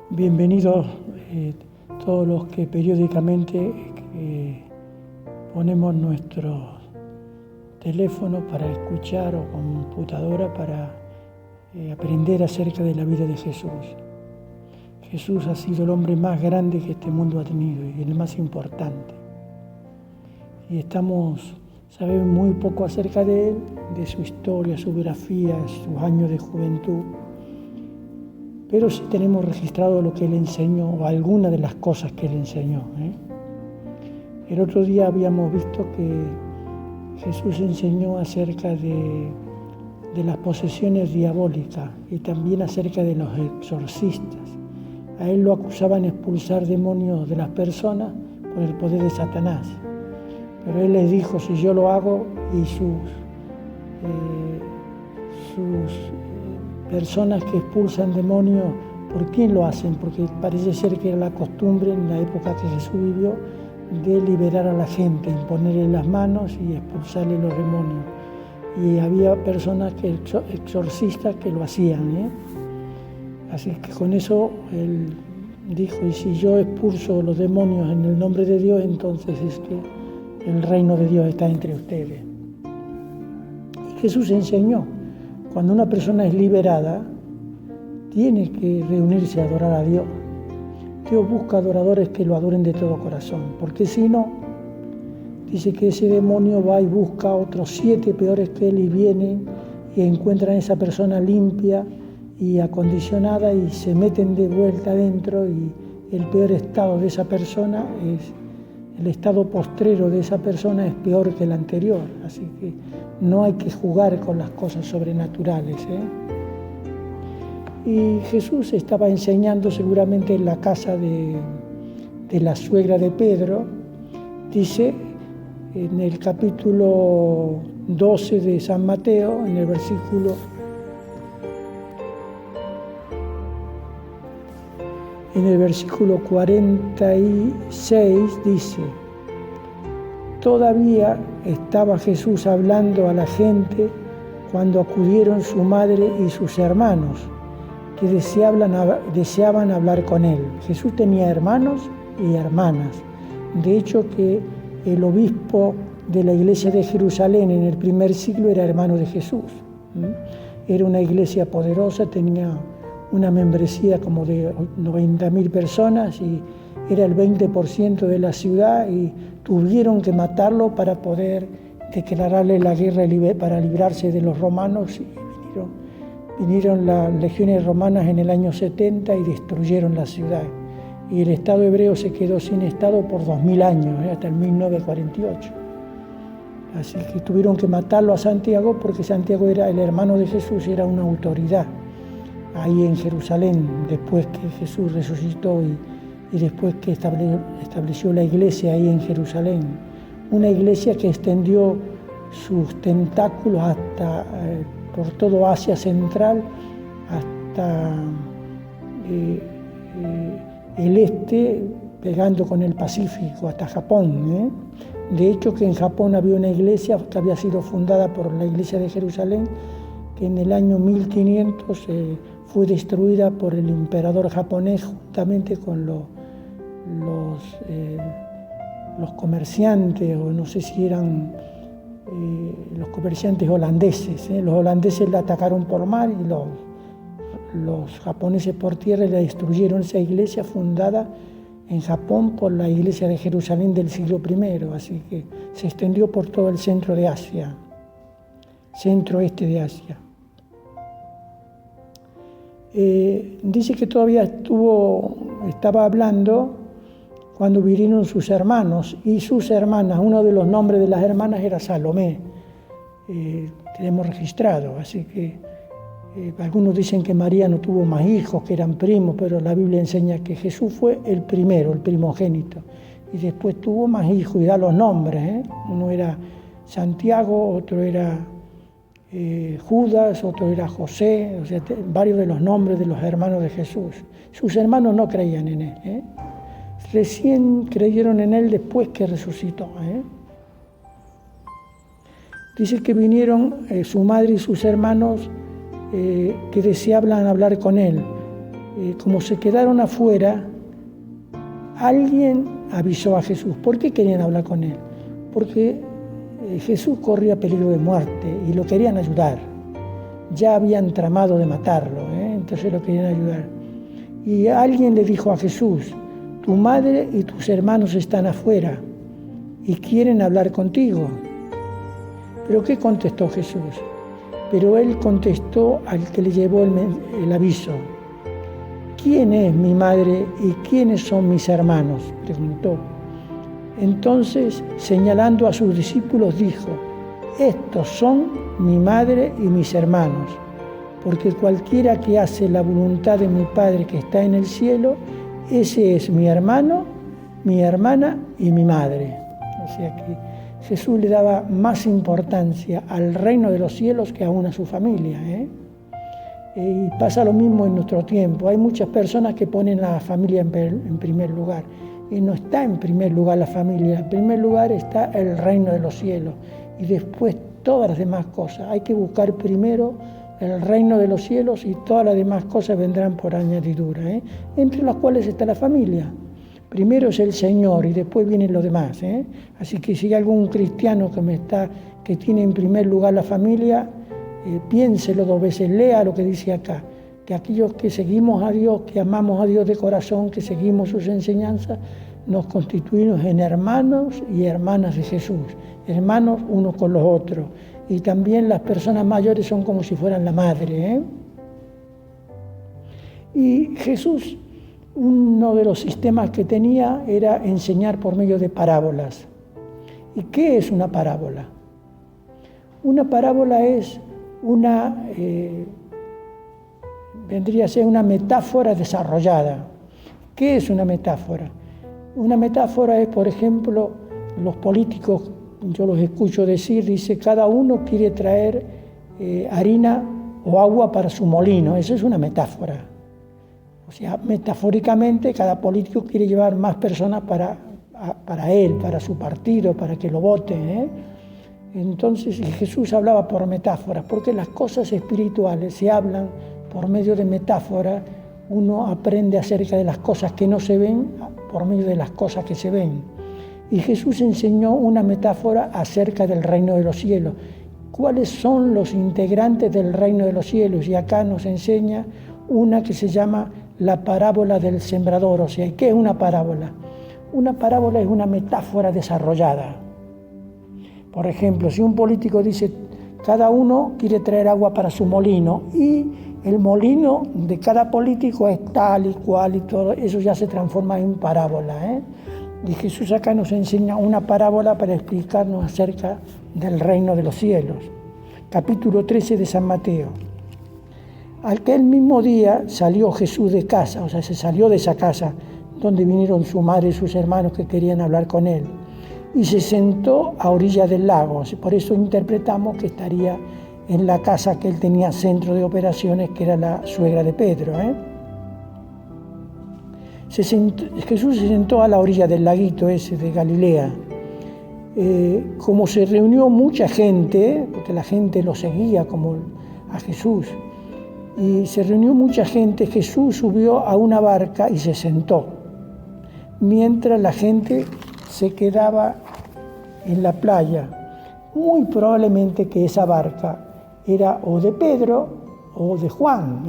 Bienvenidos todos los que periódicamente ponemos nuestro teléfono para escuchar o computadora para aprender acerca de la vida de Jesús. Jesús ha sido el hombre más grande que este mundo ha tenido y el más importante. Y sabemos muy poco acerca de él, de su historia, su biografía, sus años de juventud. Pero sí tenemos registrado lo que él enseñó, o alguna de las cosas que él enseñó. El otro día habíamos visto que Jesús enseñó acerca de las posesiones diabólicas y también acerca de los exorcistas. A él lo acusaban de expulsar demonios de las personas por el poder de Satanás. Pero él les dijo, si yo lo hago y sus personas que expulsan demonios, ¿por quién lo hacen? Porque parece ser que era la costumbre en la época que Jesús vivió de liberar a la gente, imponerle las manos y expulsarle los demonios. Y había personas exorcistas que lo hacían. Así que con eso él dijo, y si yo expulso los demonios en el nombre de Dios, entonces el reino de Dios está entre ustedes. Y Jesús enseñó, cuando una persona es liberada, tiene que reunirse a adorar a Dios. Dios busca adoradores que lo adoren de todo corazón, porque si no, dice que ese demonio va y busca a otros 7 peores que él y vienen y encuentran a esa persona limpia y acondicionada y se meten de vuelta adentro, y el peor estado de esa persona el estado postrero de esa persona es peor que el anterior. Así que no hay que jugar con las cosas sobrenaturales. Y Jesús estaba enseñando seguramente en la casa de la suegra de Pedro. Dice en el capítulo 12 de San Mateo, en el versículo 46 dice: todavía estaba Jesús hablando a la gente cuando acudieron su madre y sus hermanos, que deseaban hablar con él. Jesús tenía hermanos y hermanas. De hecho, que el obispo de la iglesia de Jerusalén en el primer siglo era hermano de Jesús. Era una iglesia poderosa, tenía una membresía como de 90.000 personas y era el 20% de la ciudad, y tuvieron que matarlo para poder declararle la guerra para librarse de los romanos. Y vinieron las legiones romanas en el año 70 y destruyeron la ciudad. Y el Estado hebreo se quedó sin Estado por 2000 años, hasta el 1948. Así que tuvieron que matarlo a Santiago, porque Santiago era el hermano de Jesús, era una autoridad ahí en Jerusalén, después que Jesús resucitó y después que estableció la iglesia ahí en Jerusalén. Una iglesia que extendió sus tentáculos hasta por todo Asia Central, hasta el este, pegando con el Pacífico, hasta Japón. De hecho, que en Japón había una iglesia que había sido fundada por la iglesia de Jerusalén, que en el año 1500 fue destruida por el emperador japonés juntamente con los comerciantes, o no sé si eran los comerciantes holandeses. Los holandeses la atacaron por mar y los japoneses por tierra la destruyeron, esa iglesia fundada en Japón por la iglesia de Jerusalén del siglo I. Así que se extendió por todo el centro de Asia, centro-este de Asia. Dice que todavía estaba hablando cuando vinieron sus hermanos y sus hermanas. Uno de los nombres de las hermanas era Salomé, tenemos registrado. Así que algunos dicen que María no tuvo más hijos, que eran primos, pero la Biblia enseña que Jesús fue el primero, el primogénito, y después tuvo más hijos, y da los nombres. Uno era Santiago, otro era Judas, otro era José, o sea, varios de los nombres de los hermanos de Jesús. Sus hermanos no creían en él. Recién creyeron en él después que resucitó. Dice que vinieron su madre y sus hermanos que deseaban hablar con él. como se quedaron afuera, alguien avisó a Jesús. ¿Por qué querían hablar con él? Porque Jesús corría peligro de muerte y lo querían ayudar. Ya habían tramado de matarlo, entonces lo querían ayudar. Y alguien le dijo a Jesús: tu madre y tus hermanos están afuera y quieren hablar contigo. ¿Pero qué contestó Jesús? Pero él contestó al que le llevó el aviso. ¿Quién es mi madre y quiénes son mis hermanos?, preguntó. Entonces, señalando a sus discípulos, dijo: estos son mi madre y mis hermanos, porque cualquiera que hace la voluntad de mi Padre que está en el cielo, ese es mi hermano, mi hermana y mi madre. O sea que Jesús le daba más importancia al reino de los cielos que aún a su familia. Y pasa lo mismo en nuestro tiempo. Hay muchas personas que ponen a la familia en primer lugar. Y no está en primer lugar la familia. En primer lugar está el reino de los cielos. Y después todas las demás cosas. Hay que buscar primero el reino de los cielos y todas las demás cosas vendrán por añadidura. Entre las cuales está la familia. Primero es el Señor y después vienen los demás. Así que si hay algún cristiano que tiene en primer lugar la familia, piénselo 2 veces, lea lo que dice acá, que aquellos que seguimos a Dios, que amamos a Dios de corazón, que seguimos sus enseñanzas, nos constituimos en hermanos y hermanas de Jesús, hermanos unos con los otros. Y también las personas mayores son como si fueran la madre. Y Jesús, uno de los sistemas que tenía era enseñar por medio de parábolas. ¿Y qué es una parábola? Una parábola es vendría a ser una metáfora desarrollada. ¿Qué es una metáfora? Una metáfora es, por ejemplo, los políticos, yo los escucho decir, dice, cada uno quiere traer harina o agua para su molino. Eso es una metáfora. O sea, metafóricamente, cada político quiere llevar más personas para él, para su partido, para que lo voten. Entonces Jesús hablaba por metáforas, porque las cosas espirituales se hablan por medio de metáforas. Uno aprende acerca de las cosas que no se ven por medio de las cosas que se ven. Y Jesús enseñó una metáfora acerca del reino de los cielos. ¿Cuáles son los integrantes del reino de los cielos? Y acá nos enseña una que se llama la parábola del sembrador. O sea, ¿qué es una parábola? Una parábola es una metáfora desarrollada. Por ejemplo, si un político dice, cada uno quiere traer agua para su molino, y el molino de cada político es tal y cual y todo, eso ya se transforma en parábola. Y Jesús acá nos enseña una parábola para explicarnos acerca del reino de los cielos. Capítulo 13 de San Mateo. Aquel mismo día salió Jesús de casa, o sea, se salió de esa casa donde vinieron su madre y sus hermanos que querían hablar con él. Y se sentó a orilla del lago. Por eso interpretamos que estaría en la casa que él tenía centro de operaciones, que era la suegra de Pedro. Jesús se sentó a la orilla del laguito ese de Galilea. Como se reunió mucha gente, porque la gente lo seguía como a Jesús, y se reunió mucha gente, Jesús subió a una barca y se sentó, mientras la gente se quedaba en la playa. Muy probablemente que esa barca era o de Pedro o de Juan,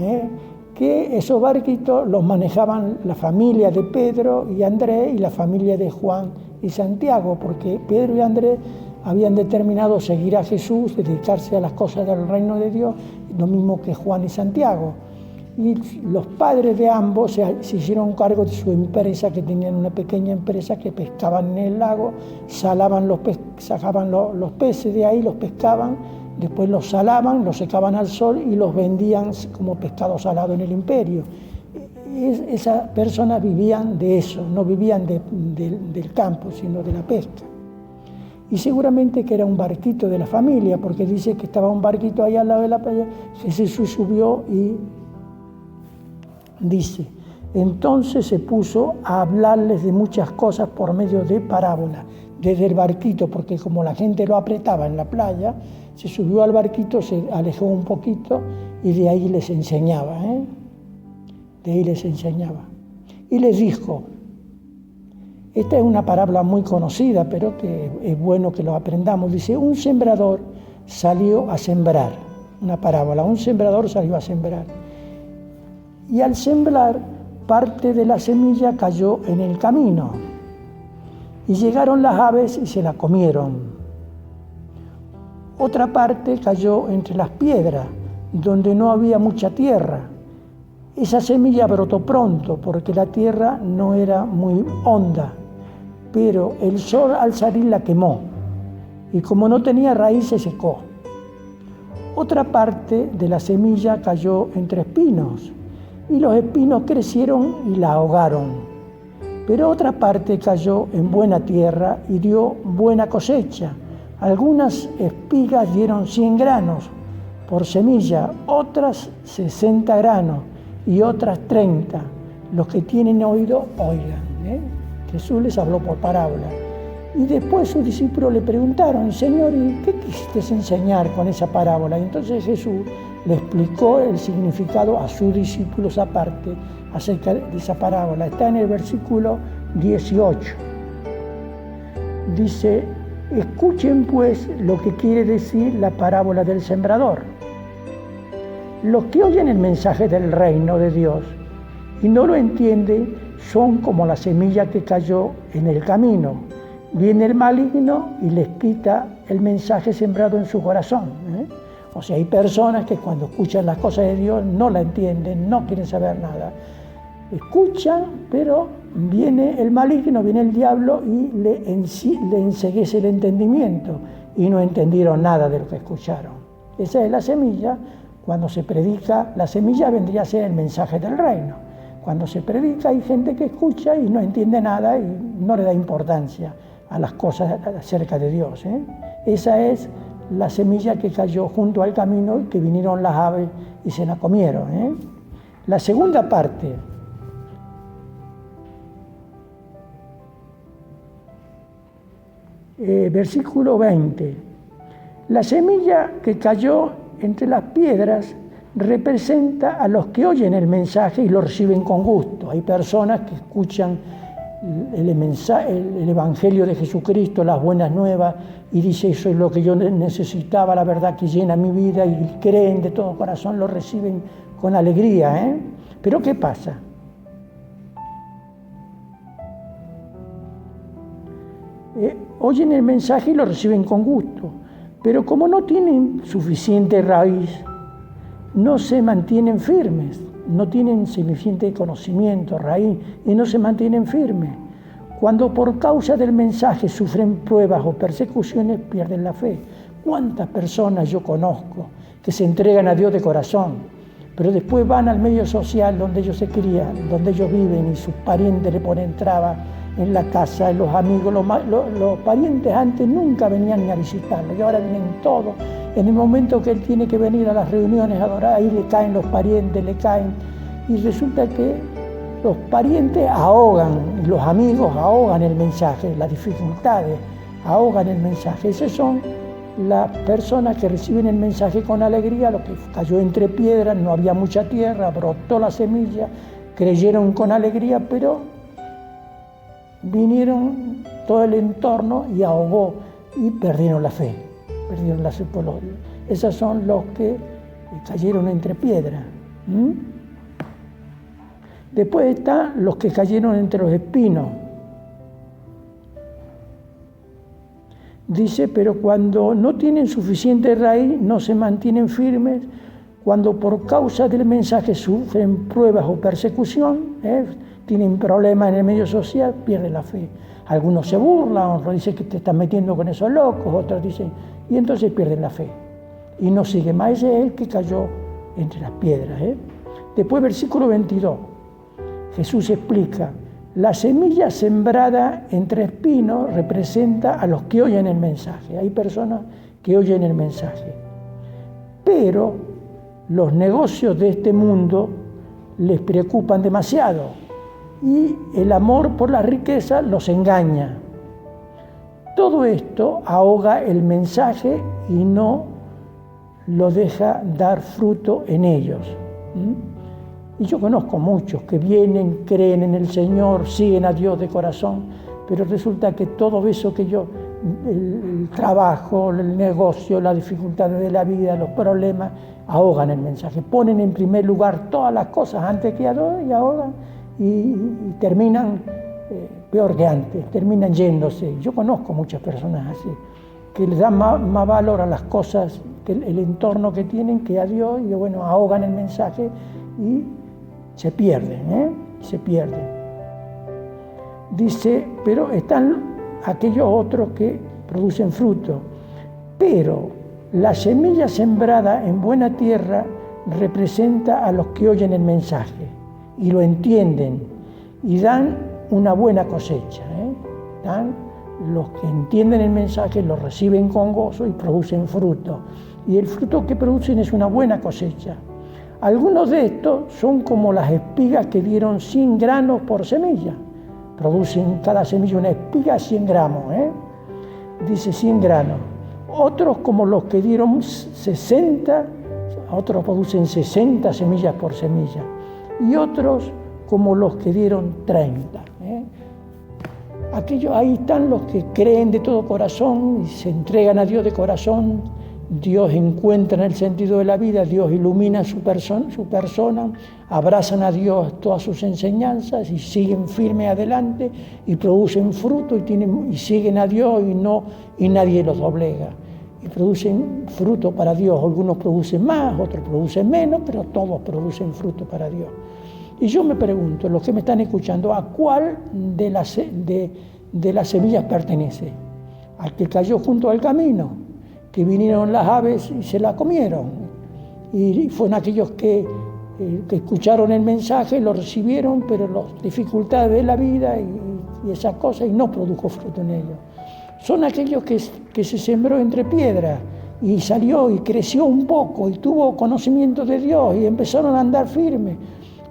que esos barquitos los manejaban la familia de Pedro y Andrés y la familia de Juan y Santiago, porque Pedro y Andrés habían determinado seguir a Jesús, dedicarse a las cosas del reino de Dios, lo mismo que Juan y Santiago. Y los padres de ambos se hicieron cargo de su empresa, que tenían una pequeña empresa que pescaban en el lago, sacaban los peces de ahí, los pescaban, después los salaban, los secaban al sol y los vendían como pescado salado en el imperio. Esas personas vivían de eso, no vivían del campo, sino de la pesca. Y seguramente que era un barquito de la familia, porque dice que estaba un barquito ahí al lado de la playa. Jesús subió y dice, entonces se puso a hablarles de muchas cosas por medio de parábolas, desde el barquito, porque como la gente lo apretaba en la playa, se subió al barquito, se alejó un poquito y de ahí les enseñaba. De ahí les enseñaba. Y les dijo, esta es una parábola muy conocida, pero que es bueno que lo aprendamos. Dice, un sembrador salió a sembrar. Una parábola, un sembrador salió a sembrar. Y al sembrar, parte de la semilla cayó en el camino. Y llegaron las aves y se la comieron. Otra parte cayó entre las piedras, donde no había mucha tierra. Esa semilla brotó pronto, porque la tierra no era muy honda, pero el sol al salir la quemó, y como no tenía raíz se secó. Otra parte de la semilla cayó entre espinos, y los espinos crecieron y la ahogaron. Pero otra parte cayó en buena tierra y dio buena cosecha. Algunas espigas dieron 100 granos por semilla, otras 60 granos y otras 30. Los que tienen oído, oigan. Jesús les habló por parábola. Y después sus discípulos le preguntaron, Señor, ¿y qué quisiste enseñar con esa parábola? Y entonces Jesús le explicó el significado a sus discípulos aparte acerca de esa parábola. Está en el versículo 18. Dice, escuchen pues lo que quiere decir la parábola del sembrador. Los que oyen el mensaje del reino de Dios y no lo entienden son como la semilla que cayó en el camino. Viene el maligno y les quita el mensaje sembrado en su corazón. O sea, hay personas que cuando escuchan las cosas de Dios no la entienden, no quieren saber nada. Escuchan, pero viene el maligno, viene el diablo y le enceguece el entendimiento y no entendieron nada de lo que escucharon. Esa es la semilla. Cuando se predica, la semilla vendría a ser el mensaje del reino. Cuando se predica hay gente que escucha y no entiende nada y no le da importancia a las cosas acerca de Dios. Esa es la semilla que cayó junto al camino y que vinieron las aves y se la comieron. La segunda parte, versículo 20. La semilla que cayó entre las piedras representa a los que oyen el mensaje y lo reciben con gusto. Hay personas que escuchan el Evangelio de Jesucristo, las buenas nuevas, y dicen, eso es lo que yo necesitaba, la verdad que llena mi vida, y creen de todo corazón, lo reciben con alegría. Pero ¿qué pasa? Oyen el mensaje y lo reciben con gusto, pero como no tienen suficiente raíz, no se mantienen firmes, no tienen suficiente conocimiento, raíz, y no se mantienen firmes. Cuando por causa del mensaje sufren pruebas o persecuciones, pierden la fe. ¿Cuántas personas yo conozco que se entregan a Dios de corazón, pero después van al medio social donde ellos se crían, donde ellos viven, y sus parientes le ponen trabas en la casa, los amigos, los parientes antes nunca venían ni a visitarlo, y ahora vienen todos. En el momento que él tiene que venir a las reuniones a adorar, ahí le caen los parientes, y resulta que los parientes ahogan, los amigos ahogan el mensaje, las dificultades ahogan el mensaje. Esas son las personas que reciben el mensaje con alegría, lo que cayó entre piedras, no había mucha tierra, brotó la semilla, creyeron con alegría, pero vinieron todo el entorno y ahogó y perdieron la fe. Esos son los que cayeron entre piedras. Después están los que cayeron entre los espinos. Dice, pero cuando no tienen suficiente raíz, no se mantienen firmes. Cuando por causa del mensaje sufren pruebas o persecución, tienen problemas en el medio social, pierden la fe. Algunos se burlan, otros dicen que te estás metiendo con esos locos, otros dicen, y entonces pierden la fe. Y no sigue más, ese es el que cayó entre las piedras. Después, versículo 22, Jesús explica, la semilla sembrada entre espinos representa a los que oyen el mensaje. Hay personas que oyen el mensaje, pero los negocios de este mundo les preocupan demasiado y el amor por la riqueza los engaña. Todo esto ahoga el mensaje y no lo deja dar fruto en ellos. Y yo conozco muchos que vienen, creen en el Señor, siguen a Dios de corazón, pero resulta que todo eso que yo, el trabajo, el negocio, las dificultades de la vida, los problemas, ahogan el mensaje. Ponen en primer lugar todas las cosas antes que a Dios y ahogan y terminan peor que antes, terminan yéndose. Yo conozco muchas personas así, que les dan más valor a las cosas, el entorno que tienen, que a Dios, y bueno, ahogan el mensaje y se pierden, se pierden. Dice, pero están aquellos otros que producen fruto, pero la semilla sembrada en buena tierra representa a los que oyen el mensaje y lo entienden y dan una buena cosecha. Dan los que entienden el mensaje, lo reciben con gozo y producen fruto. Y el fruto que producen es una buena cosecha. Algunos de estos son como las espigas que dieron 100 granos por semilla. Producen cada semilla una espiga 100 gramos, dice 100 granos. Otros como los que dieron 60, otros producen 60 semillas por semilla. Y otros como los que dieron 30. Ahí están los que creen de todo corazón y se entregan a Dios de corazón. Dios encuentra el sentido de la vida, Dios ilumina su persona, abrazan a Dios todas sus enseñanzas y siguen firmes adelante y producen fruto y siguen a Dios y nadie los doblega. Y producen fruto para Dios. Algunos producen más, otros producen menos, pero todos producen fruto para Dios. Y yo me pregunto, los que me están escuchando, ¿a cuál de las semillas pertenece? ¿Al que cayó junto al camino? Que vinieron las aves y se la comieron. Y fueron aquellos que escucharon el mensaje, lo recibieron, pero las dificultades de la vida y esas cosas, y no produjo fruto en ellos. Son aquellos que se sembró entre piedras y salió y creció un poco y tuvo conocimiento de Dios y empezaron a andar firmes.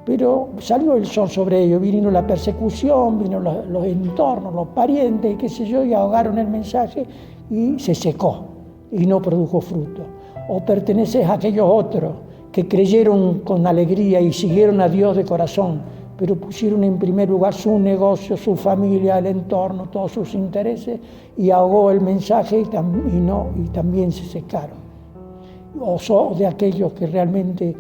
Pero salió el sol sobre ellos, vino la persecución, vino los entornos, los parientes, qué sé yo, y ahogaron el mensaje y se secó y no produjo fruto. O perteneces a aquellos otros que creyeron con alegría y siguieron a Dios de corazón, pero pusieron en primer lugar su negocio, su familia, el entorno, todos sus intereses, y ahogó el mensaje y también se secaron. O son de aquellos que realmente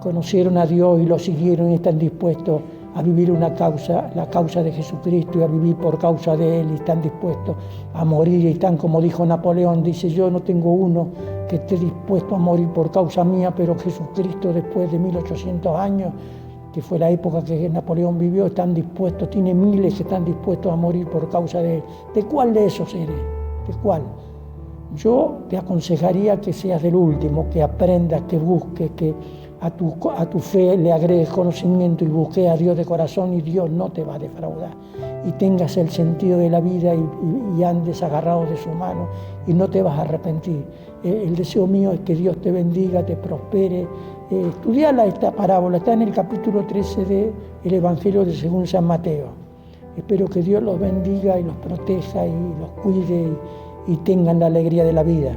conocieron a Dios y lo siguieron y están dispuestos a vivir la causa de Jesucristo y a vivir por causa de Él, y están dispuestos a morir, y están como dijo Napoleón, dice: yo no tengo uno que esté dispuesto a morir por causa mía, pero Jesucristo, después de 1800 años, que fue la época que Napoleón vivió, están dispuestos, tiene miles que están dispuestos a morir por causa de Él. ¿De cuál de esos eres? ¿De cuál? Yo te aconsejaría que seas del último, que aprendas, que busques, que a tu fe le agregues conocimiento y busques a Dios de corazón, y Dios no te va a defraudar. Y tengas el sentido de la vida y andes agarrado de su mano y no te vas a arrepentir. El deseo mío es que Dios te bendiga, te prospere. Estudiala esta parábola, está en el capítulo 13 del Evangelio de según San Mateo. Espero que Dios los bendiga y los proteja y los cuide y tengan la alegría de la vida.